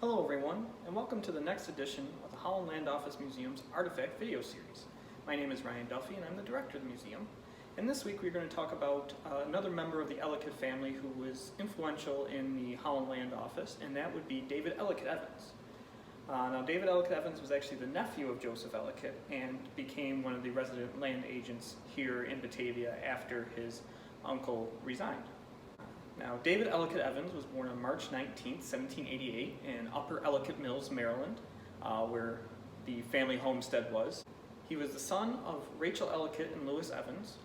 Hello everyone, and welcome to the next edition of the Holland Land Office Museum's Artifact video series. My name is Ryan Duffy and I'm the director of the museum. And this week we're going to talk about another member of the Ellicott family who was influential in the Holland Land Office, and that would be David Ellicott Evans. Now David Ellicott Evans was actually the nephew of Joseph Ellicott and became one of the resident land agents here in Batavia after his uncle resigned. Now, David Ellicott Evans was born on March 19, 1788 in Upper Ellicott Mills, Maryland, where the family homestead was. He was the son of Rachel Ellicott and Lewis Evans,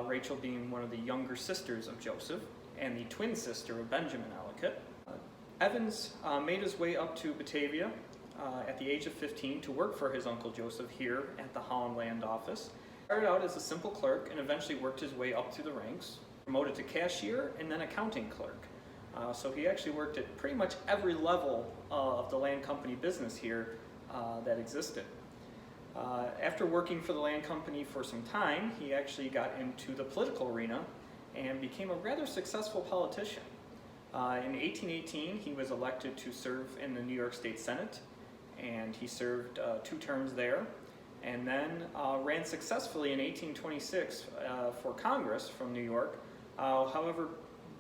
Rachel being one of the younger sisters of Joseph and the twin sister of Benjamin Ellicott. Evans made his way up to Batavia at the age of 15 to work for his uncle Joseph here at the Holland Land Office. He started out as a simple clerk and eventually worked his way up through the ranks, promoted to cashier and then accounting clerk. So he actually worked at pretty much every level of the land company business here that existed. After working for the land company for some time, he actually got into the political arena and became a rather successful politician. In 1818, he was elected to serve in the New York State Senate, and he served 2 terms there, and then ran successfully in 1826 for Congress from New York. However,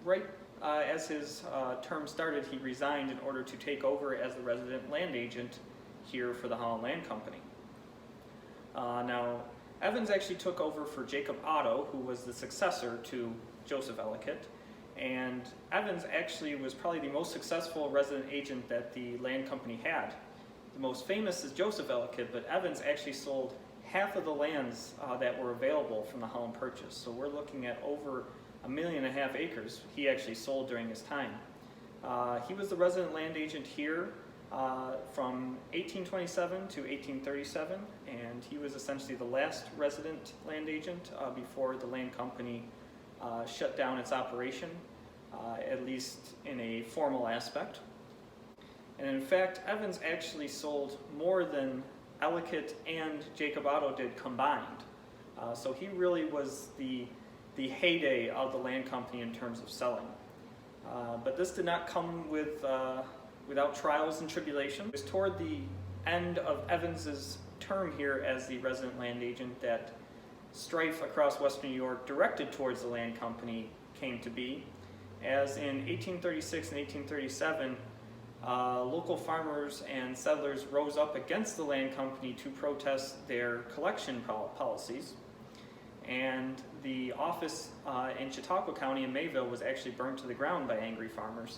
right as his term started, he resigned in order to take over as the resident land agent here for the Holland Land Company. Now, Evans actually took over for Jacob Otto, who was the successor to Joseph Ellicott, and Evans actually was probably the most successful resident agent that the land company had. The most famous is Joseph Ellicott, but Evans actually sold half of the lands that were available from the Holland Purchase. So we're looking at over 1.5 million acres he actually sold during his time. He was the resident land agent here from 1827 to 1837, and he was essentially the last resident land agent before the land company shut down its operation, at least in a formal aspect. And in fact, Evans actually sold more than Ellicott and Jacob Otto did combined. So he really was the heyday of the land company in terms of selling. But this did not come without trials and tribulation. It was toward the end of Evans's term here as the resident land agent that strife across Western New York directed towards the land company came to be, as in 1836 and 1837, local farmers and settlers rose up against the land company to protest their collection policies, and the office in Chautauqua County in Mayville was actually burned to the ground by angry farmers.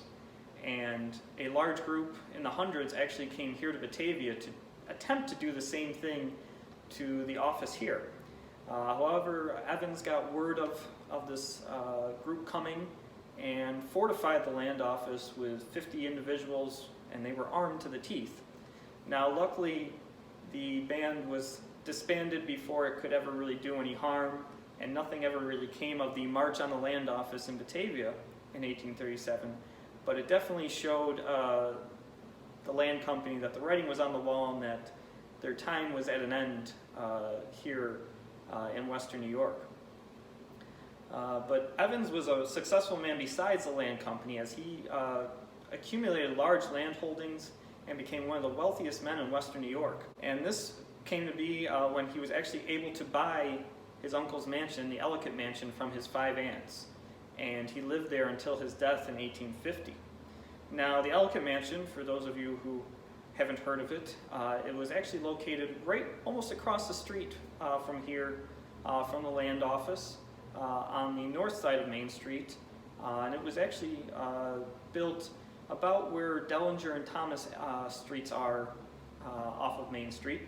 And a large group in the hundreds actually came here to Batavia to attempt to do the same thing to the office here. However, Evans got word of this group coming and fortified the land office with 50 individuals, and they were armed to the teeth. Now, luckily, the band was disbanded before it could ever really do any harm, and nothing ever really came of the March on the Land Office in Batavia in 1837, but it definitely showed the land company that the writing was on the wall and that their time was at an end here in Western New York. But Evans was a successful man besides the land company, as he accumulated large land holdings and became one of the wealthiest men in Western New York. And this came to be when he was actually able to buy his uncle's mansion, the Ellicott Mansion, from his 5 aunts. And he lived there until his death in 1850. Now, the Ellicott Mansion, for those of you who haven't heard of it, it was actually located right almost across the street from here, from the land office, on the north side of Main Street, and it was actually built about where Dellinger and Thomas streets are off of Main Street.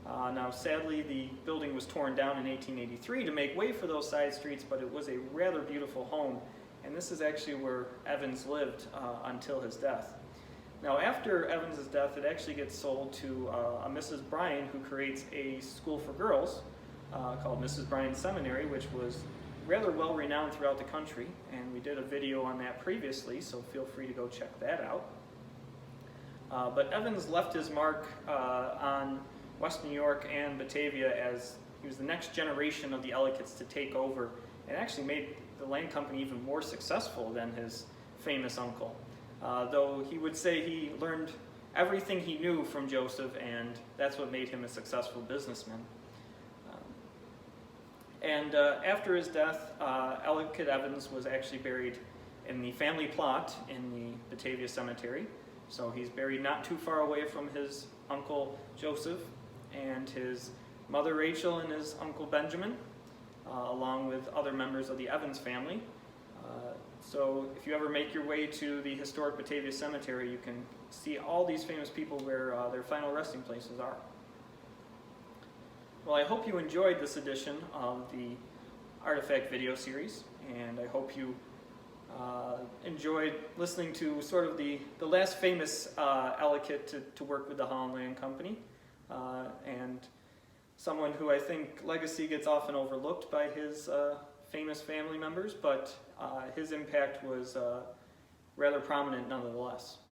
Now, sadly, the building was torn down in 1883 to make way for those side streets, but it was a rather beautiful home, and this is actually where Evans lived until his death. Now, after Evans' death, it actually gets sold to a Mrs. Bryan, who creates a school for girls called Mrs. Bryan Seminary, which was rather well renowned throughout the country, and we did a video on that previously, so feel free to go check that out. But Evans left his mark on Western New York and Batavia, as he was the next generation of the Ellicotts to take over, and actually made the land company even more successful than his famous uncle. Though he would say he learned everything he knew from Joseph, and that's what made him a successful businessman. After his death, Ellicott Evans was actually buried in the family plot in the Batavia cemetery. So he's buried not too far away from his uncle Joseph and his mother Rachel and his uncle Benjamin, along with other members of the Evans family. So if you ever make your way to the historic Batavia cemetery, you can see all these famous people where their final resting places are. Well, I hope you enjoyed this edition of the Artifact video series, and I hope you enjoyed listening to sort of the last famous Ellicott to work with the Holland Land Company, and someone who I think legacy gets often overlooked by his famous family members, but his impact was rather prominent nonetheless.